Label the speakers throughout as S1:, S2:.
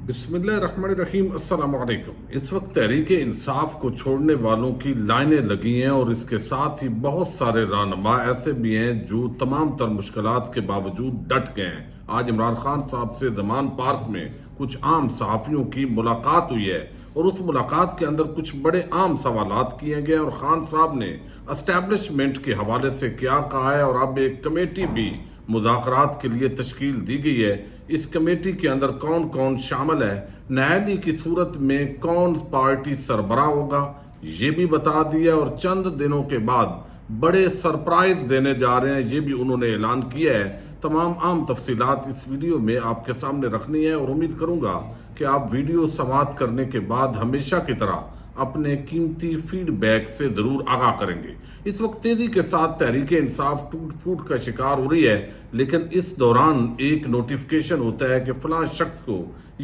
S1: بسم اللہ الرحمن الرحیم۔ السلام علیکم۔ اس وقت تحریک انصاف کو چھوڑنے والوں کی لائنیں لگی ہیں اور اس کے ساتھ ہی بہت سارے رہنما ایسے بھی ہیں جو تمام تر مشکلات کے باوجود ڈٹ گئے ہیں۔ آج عمران خان صاحب سے زمان پارک میں کچھ عام صحافیوں کی ملاقات ہوئی ہے اور اس ملاقات کے اندر کچھ بڑے عام سوالات کیے گئے اور خان صاحب نے اسٹیبلشمنٹ کے حوالے سے کیا کہا ہے اور اب ایک کمیٹی بھی مذاکرات کے لیے تشکیل دی گئی ہے۔ اس کمیٹی کے اندر کون کون شامل ہے، نااہلی کی صورت میں کون پارٹی سربراہ ہوگا، یہ بھی بتا دیا اور چند دنوں کے بعد بڑے سرپرائز دینے جا رہے ہیں، یہ بھی انہوں نے اعلان کیا ہے۔ تمام عام تفصیلات اس ویڈیو میں آپ کے سامنے رکھنی ہے اور امید کروں گا کہ آپ ویڈیو سماعت کرنے کے بعد ہمیشہ کی طرح اپنے قیمتی فیڈ بیک سے ضرور آگاہ کریں گے۔ اس وقت تیزی کے ساتھ تحریک انصاف ٹوٹ پھوٹ کا شکار ہو رہی ہے، لیکن اس دوران ایک نوٹیفیکیشن ہوتا ہے کہ فلاں شخص کو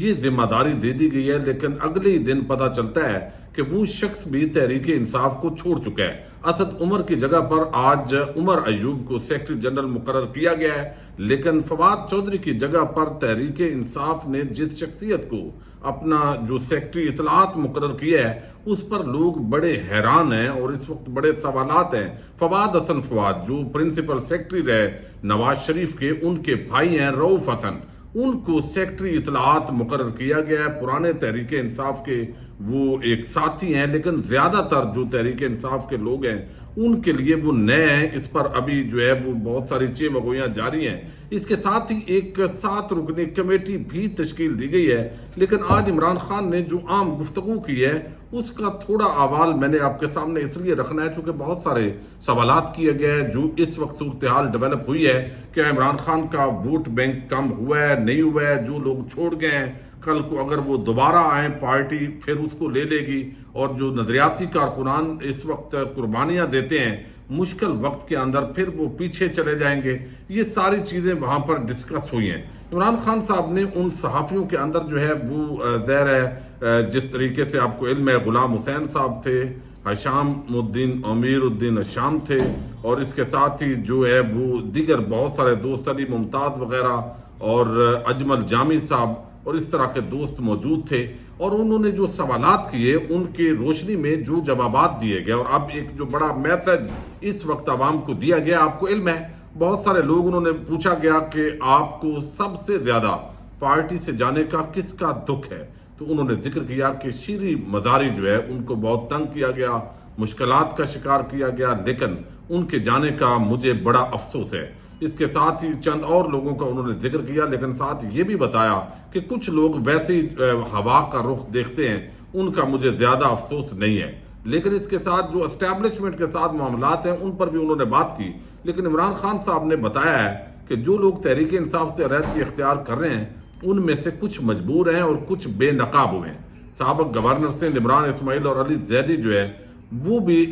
S1: یہ ذمہ داری دے دی گئی ہے، لیکن اگلے ہی دن پتہ چلتا ہے کہ وہ شخص بھی تحریک انصاف کو چھوڑ چکا ہے۔ اسد عمر کی جگہ پر آج عمر ایوب کو سیکرٹری جنرل مقرر کیا گیا ہے، لیکن فواد چودھری کی جگہ پر تحریک انصاف نے جس شخصیت کو اپنا جو سیکرٹری اطلاعات مقرر کیا ہے اس پر لوگ بڑے حیران ہیں اور اس وقت بڑے سوالات ہیں۔ فواد حسن فواد جو پرنسپل سیکرٹری رہے نواز شریف کے، ان کے بھائی ہیں رؤوف حسن، ان کو سیکرٹری اطلاعات مقرر کیا گیا ہے۔ پرانے تحریک انصاف کے وہ ایک ساتھی ہیں، لیکن زیادہ تر جو تحریک انصاف کے لوگ ہیں ان کے لیے وہ نئے ہیں۔ اس پر ابھی جو ہے وہ بہت ساری چیمگوئیاں جاری ہیں۔ اس کے ساتھ ہی ایک 7 رکنی کمیٹی بھی تشکیل دی گئی ہے، لیکن آج عمران خان نے جو عام گفتگو کی ہے اس کا تھوڑا احوال میں نے آپ کے سامنے اس لیے رکھنا ہے چونکہ بہت سارے سوالات کیے گئے ہیں جو اس وقت صورتحال ڈیولپ ہوئی ہے کہ عمران خان کا ووٹ بینک کم ہوا ہے نہیں ہوا ہے، جو لوگ چھوڑ گئے ہیں کل کو اگر وہ دوبارہ آئیں پارٹی پھر اس کو لے لے گی، اور جو نظریاتی کارکنان اس وقت قربانیاں دیتے ہیں مشکل وقت کے اندر پھر وہ پیچھے چلے جائیں گے۔ یہ ساری چیزیں وہاں پر ڈسکس ہوئی ہیں۔ عمران خان صاحب نے ان صحافیوں کے اندر جو ہے وہ ظاہر ہے جس طریقے سے آپ کو علم ہے غلام حسین صاحب تھے، حشام الدین امیر الدین الشام تھے، اور اس کے ساتھ ہی جو ہے وہ دیگر بہت سارے دوست علی ممتاز وغیرہ اور اجمل جامی صاحب اور اس طرح کے دوست موجود تھے، اور انہوں نے جو سوالات کیے ان کی روشنی میں جو جوابات دیے گئے، اور اب ایک جو بڑا میسج اس وقت عوام کو دیا گیا، آپ کو علم ہے بہت سارے لوگ انہوں نے پوچھا گیا کہ آپ کو سب سے زیادہ پارٹی سے جانے کا کس کا دکھ ہے، تو انہوں نے ذکر کیا کہ شیری مزاری جو ہے ان کو بہت تنگ کیا گیا، مشکلات کا شکار کیا گیا، لیکن ان کے جانے کا مجھے بڑا افسوس ہے۔ اس کے ساتھ ہی چند اور لوگوں کا انہوں نے ذکر کیا، لیکن ساتھ یہ بھی بتایا کہ کچھ لوگ ویسے ہی ہوا کا رخ دیکھتے ہیں، ان کا مجھے زیادہ افسوس نہیں ہے۔ لیکن اس کے ساتھ جو اسٹیبلشمنٹ کے ساتھ معاملات ہیں ان پر بھی انہوں نے بات کی، لیکن عمران خان صاحب نے بتایا ہے کہ جو لوگ تحریک انصاف سے علیحدگی اختیار کر رہے ہیں ان میں سے کچھ مجبور ہیں اور کچھ بے نقاب ہوئے ہیں۔ سابق گورنر سے عمران اسماعیل اور علی زیدی جو ہے وہ بھی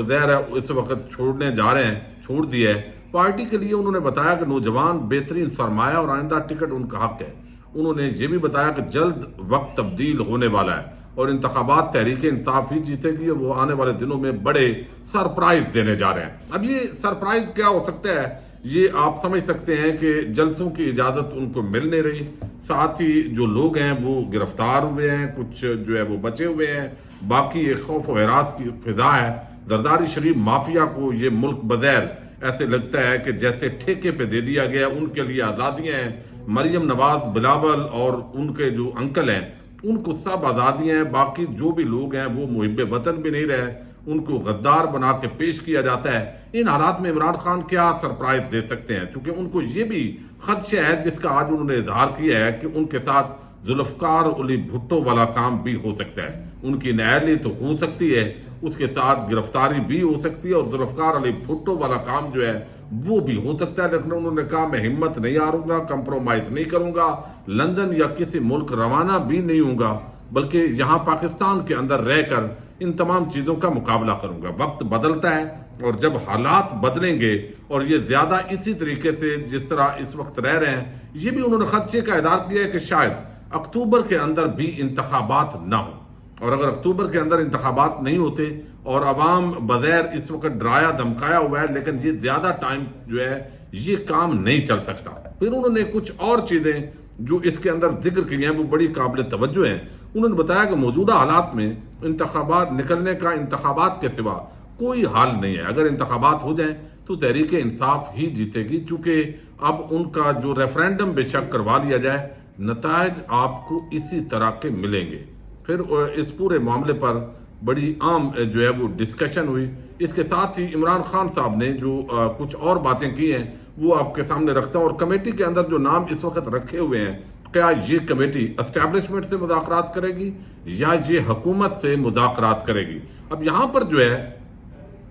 S1: ظاہر ہے اس وقت چھوڑنے جا رہے ہیں، چھوڑ دیا ہے پارٹی کے لیے۔ انہوں نے بتایا کہ نوجوان بہترین سرمایہ اور آئندہ ٹکٹ ان کا حق ہے۔ انہوں نے یہ بھی بتایا کہ جلد وقت تبدیل ہونے والا ہے اور انتخابات تحریک انصاف ہی جیتے گی، اور وہ آنے والے دنوں میں بڑے سرپرائز دینے جا رہے ہیں۔ اب یہ سرپرائز کیا ہو سکتا ہے یہ آپ سمجھ سکتے ہیں کہ جلسوں کی اجازت ان کو مل نہیں رہی، ساتھ ہی جو لوگ ہیں وہ گرفتار ہوئے ہیں، کچھ جو ہے وہ بچے ہوئے ہیں، باقی ایک خوف و ہراس کی فضا ہے۔ زرداری شریف مافیا کو یہ ملک بظاہر ایسے لگتا ہے کہ جیسے ٹھیکے پہ دے دیا گیا، ان کے لیے آزادیاں ہیں۔ مریم نواز بلاول اور ان کے جو انکل ہیں ان کو سب آزادیاں ہیں، باقی جو بھی لوگ ہیں وہ محب وطن بھی نہیں رہے، ان کو غدار بنا کے پیش کیا جاتا ہے۔ ان حالات میں عمران خان کیا سرپرائز دے سکتے ہیں، چونکہ ان کو یہ بھی خدشہ ہے جس کا آج انہوں نے اظہار کیا ہے کہ ان کے ساتھ ذوالفقار علی بھٹو والا کام بھی ہو سکتا ہے۔ ان کی نااہلی تو ہو سکتی ہے، اس کے ساتھ گرفتاری بھی ہو سکتی ہے، اور ذوالفقار علی بھٹو والا کام جو ہے وہ بھی ہو سکتا ہے، لیکن انہوں نے کہا میں ہمت نہیں ہاروں گا، کمپرومائز نہیں کروں گا، لندن یا کسی ملک روانہ بھی نہیں ہوں گا، بلکہ یہاں پاکستان کے اندر رہ کر ان تمام چیزوں کا مقابلہ کروں گا۔ وقت بدلتا ہے اور جب حالات بدلیں گے اور یہ زیادہ اسی طریقے سے جس طرح اس وقت رہ رہے ہیں، یہ بھی انہوں نے خدشے کا اظہار کیا ہے کہ شاید اکتوبر کے اندر بھی انتخابات نہ ہوں، اور اگر اکتوبر کے اندر انتخابات نہیں ہوتے اور عوام بظاہر اس وقت ڈرایا دھمکایا ہوا ہے، لیکن یہ زیادہ ٹائم جو ہے یہ کام نہیں چل سکتا۔ پھر انہوں نے کچھ اور چیزیں جو اس کے اندر ذکر کیے ہیں وہ بڑی قابل توجہ ہیں. انہوں نے بتایا کہ موجودہ حالات میں انتخابات نکلنے کا انتخابات کے سوا کوئی حال نہیں ہے. اگر انتخابات ہو جائیں تو تحریک انصاف ہی جیتے گی، چونکہ اب ان کا جو ریفرینڈم بے شک کروا لیا جائے نتائج آپ کو اسی طرح کے ملیں گے. پھر اس پورے معاملے پر بڑی عام جو ہے وہ ڈسکشن ہوئی. اس کے ساتھ ہی عمران خان صاحب نے جو کچھ اور باتیں کی ہیں وہ آپ کے سامنے رکھتا ہوں. اور کمیٹی کے اندر جو نام اس وقت رکھے ہوئے ہیں، کیا یہ کمیٹی اسٹیبلشمنٹ سے مذاکرات کرے گی یا یہ حکومت سے مذاکرات کرے گی؟ اب یہاں پر جو ہے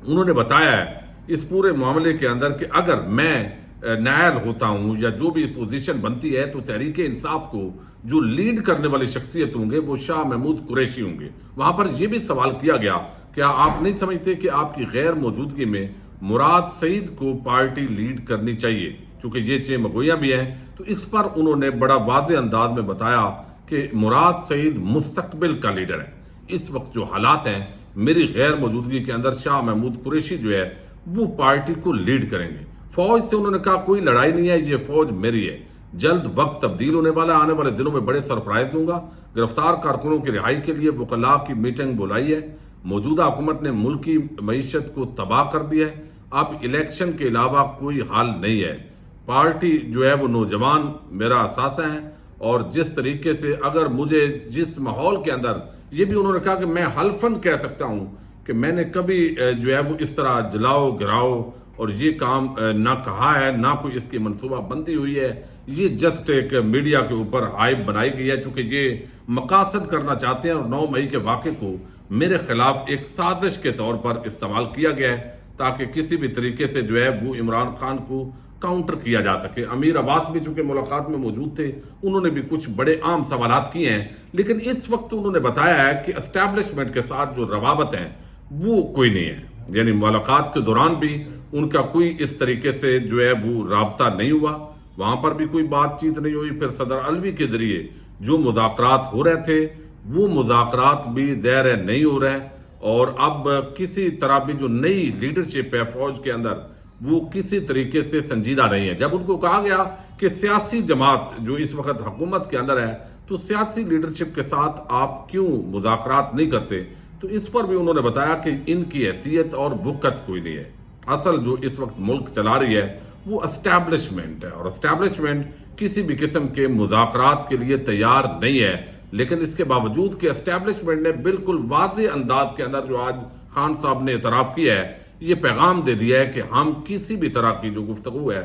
S1: انہوں نے بتایا ہے اس پورے معاملے کے اندر کہ اگر میں نائل ہوتا ہوں یا جو بھی پوزیشن بنتی ہے تو تحریک انصاف کو جو لیڈ کرنے والی شخصیت ہوں گے وہ شاہ محمود قریشی ہوں گے. وہاں پر یہ بھی سوال کیا گیا کیا آپ نہیں سمجھتے کہ آپ کی غیر موجودگی میں مراد سعید کو پارٹی لیڈ کرنی چاہیے، چونکہ یہ 6 مغویاں بھی ہیں. تو اس پر انہوں نے بڑا واضح انداز میں بتایا کہ مراد سعید مستقبل کا لیڈر ہے. اس وقت جو حالات ہیں میری غیر موجودگی کے اندر شاہ محمود قریشی جو ہے وہ پارٹی کو لیڈ کریں گے. فوج سے انہوں نے کہا کوئی لڑائی نہیں ہے، یہ فوج میری ہے. جلد وقت تبدیل ہونے والا، آنے والے دنوں میں بڑے سرپرائز دوں گا. گرفتار کارکنوں کی رہائی کے لیے وکلاء کی میٹنگ بلائی ہے. موجودہ حکومت نے ملک کی معیشت کو تباہ کر دیا ہے. اب الیکشن کے علاوہ کوئی حال نہیں ہے. پارٹی جو ہے وہ نوجوان میرا اثاثہ ہیں، اور جس طریقے سے اگر مجھے جس ماحول کے اندر، یہ بھی انہوں نے کہا کہ میں حلفاً کہہ سکتا ہوں کہ میں نے کبھی جو ہے وہ اس طرح جلاؤ گراؤ اور یہ کام نہ کہا ہے، نہ کوئی اس کی منصوبہ بندی ہوئی ہے. یہ جسٹ ایک میڈیا کے اوپر ہائپ بنائی گئی ہے، چونکہ یہ مقاصد کرنا چاہتے ہیں اور 9 مئی کے واقعے کو میرے خلاف ایک سازش کے طور پر استعمال کیا گیا ہے تاکہ کسی بھی طریقے سے جو ہے وہ عمران خان کو کاؤنٹر کیا جا سکے. امیر عباس بھی چونکہ ملاقات میں موجود تھے، انہوں نے بھی کچھ بڑے عام سوالات کیے ہیں، لیکن اس وقت انہوں نے بتایا ہے کہ اسٹیبلشمنٹ کے ساتھ جو روابط ہیں وہ کوئی نہیں ہے. یعنی ملاقات کے دوران بھی ان کا کوئی اس طریقے سے جو ہے وہ رابطہ نہیں ہوا، وہاں پر بھی کوئی بات چیت نہیں ہوئی. پھر صدر علوی کے ذریعے جو مذاکرات ہو رہے تھے وہ مذاکرات بھی ظاہر نہیں ہو رہے، اور اب کسی طرح بھی جو نئی لیڈرشپ ہے فوج کے اندر وہ کسی طریقے سے سنجیدہ نہیں ہے. جب ان کو کہا گیا کہ سیاسی جماعت جو اس وقت حکومت کے اندر ہے تو سیاسی لیڈرشپ کے ساتھ آپ کیوں مذاکرات نہیں کرتے، تو اس پر بھی انہوں نے بتایا کہ ان کی حیثیت اور وقت کوئی نہیں ہے. اصل جو اس وقت ملک چلا رہی ہے وہ اسٹیبلشمنٹ ہے، اور اسٹیبلشمنٹ کسی بھی قسم کے مذاکرات کے لیے تیار نہیں ہے. لیکن اس کے باوجود کہ اسٹیبلشمنٹ نے بالکل واضح انداز کے اندر جو آج خان صاحب نے اعتراف کیا ہے، یہ پیغام دے دیا ہے کہ ہم کسی بھی طرح کی جو گفتگو ہے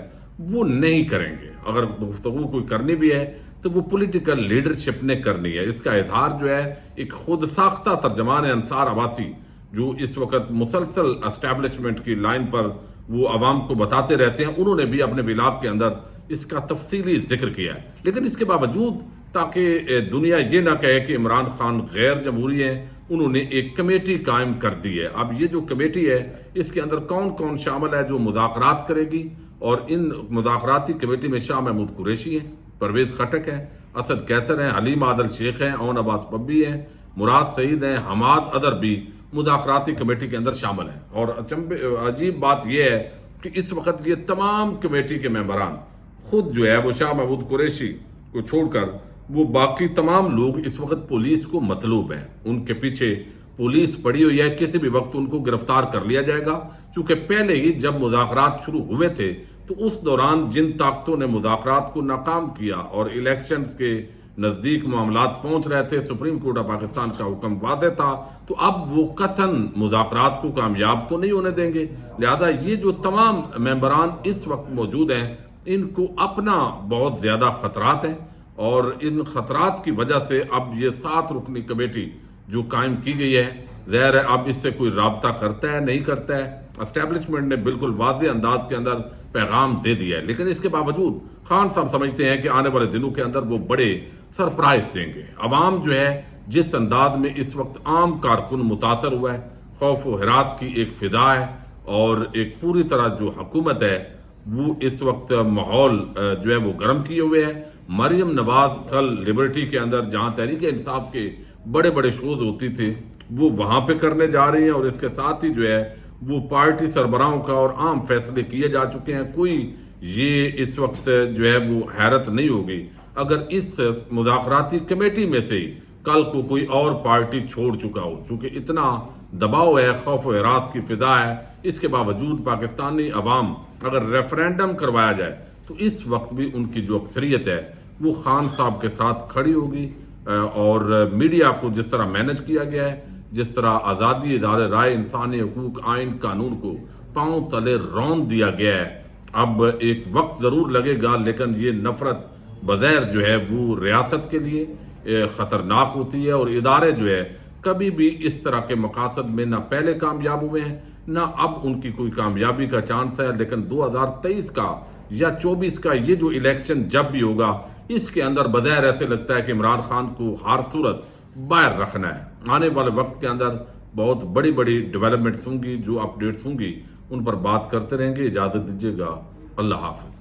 S1: وہ نہیں کریں گے. اگر گفتگو کوئی کرنی بھی ہے تو وہ پولیٹیکل لیڈرشپ نے کرنی ہے. اس کا اظہار جو ہے ایک خود ساختہ ترجمان انصار عباسی جو اس وقت مسلسل اسٹیبلشمنٹ کی لائن پر وہ عوام کو بتاتے رہتے ہیں، انہوں نے بھی اپنے ولاگ کے اندر اس کا تفصیلی ذکر کیا ہے. لیکن اس کے باوجود تاکہ دنیا یہ نہ کہے کہ عمران خان غیر جمہوری ہیں، انہوں نے ایک کمیٹی قائم کر دی ہے. اب یہ جو کمیٹی ہے اس کے اندر کون کون شامل ہے جو مذاکرات کرے گی، اور ان مذاکراتی کمیٹی میں شاہ محمود قریشی ہیں، پرویز خٹک ہیں، اسد کیسر ہیں، حلیم عادل شیخ ہیں، اون عباس پبی ہیں، مراد سعید ہیں، حماد اظہر بھی مذاکراتی کمیٹی کے اندر شامل ہیں. اور عجیب بات یہ ہے کہ اس وقت یہ تمام کمیٹی کے ممبران خود جو ہے وہ شاہ محمود قریشی کو چھوڑ کر وہ باقی تمام لوگ اس وقت پولیس کو مطلوب ہیں. ان کے پیچھے پولیس پڑی ہوئی ہے، کسی بھی وقت ان کو گرفتار کر لیا جائے گا. چونکہ پہلے ہی جب مذاکرات شروع ہوئے تھے تو اس دوران جن طاقتوں نے مذاکرات کو ناکام کیا اور الیکشنز کے نزدیک معاملات پہنچ رہے تھے، سپریم کورٹ آف پاکستان کا حکم واضح تھا، تو اب وہ قطعاً مذاکرات کو کامیاب تو نہیں ہونے دیں گے. لہذا یہ جو تمام ممبران اس وقت موجود ہیں ان کو اپنا بہت زیادہ خطرات ہیں، اور ان خطرات کی وجہ سے اب یہ 7 رکنی کمیٹی جو قائم کی گئی ہے، ظاہر ہے اب اس سے کوئی رابطہ کرتا ہے نہیں کرتا ہے. اسٹیبلشمنٹ نے بالکل واضح انداز کے اندر پیغام دے دیا ہے، لیکن اس کے باوجود خان صاحب سمجھتے ہیں کہ آنے والے دنوں کے اندر وہ بڑے سرپرائز دیں گے. عوام جو ہے جس انداز میں اس وقت عام کارکن متاثر ہوا ہے، خوف و ہراس کی ایک فضا ہے، اور ایک پوری طرح جو حکومت ہے وہ اس وقت ماحول جو ہے وہ گرم کیے ہوئے ہے. مریم نواز کل لبرٹی کے اندر جہاں تحریک انصاف کے بڑے بڑے شوز ہوتی تھی وہ وہاں پہ کرنے جا رہی ہیں، اور اس کے ساتھ ہی جو ہے وہ پارٹی سربراہوں کا اور عام فیصلے کیے جا چکے ہیں. کوئی یہ اس وقت جو ہے وہ حیرت نہیں ہوگی اگر اس مذاکراتی کمیٹی میں سے کل کو کوئی اور پارٹی چھوڑ چکا ہو، چونکہ اتنا دباؤ ہے، خوف و ہراس کی فضا ہے، اس کے باوجود پاکستانی عوام اگر ریفرینڈم کروایا جائے تو اس وقت بھی ان کی جو اکثریت ہے وہ خان صاحب کے ساتھ کھڑی ہوگی، اور میڈیا کو جس طرح مینج کیا گیا ہے، جس طرح آزادی ادارے رائے، انسانی حقوق، آئین، قانون کو پاؤں تلے رون دیا گیا ہے، اب ایک وقت ضرور لگے گا، لیکن یہ نفرت بظاہر جو ہے وہ ریاست کے لیے خطرناک ہوتی ہے، اور ادارے جو ہے کبھی بھی اس طرح کے مقاصد میں نہ پہلے کامیاب ہوئے ہیں نہ اب ان کی کوئی کامیابی کا چانس ہے، لیکن 2023 کا یا 24 کا یہ جو الیکشن جب بھی ہوگا، اس کے اندر بظاہر ایسے لگتا ہے کہ عمران خان کو ہر صورت باہر رکھنا ہے۔ آنے والے وقت کے اندر بہت بڑی بڑی ڈیولپمنٹس ہوں گی، جو اپڈیٹس ہوں گی ان پر بات کرتے رہیں گے۔ اجازت دیجیے گا، اللہ حافظ۔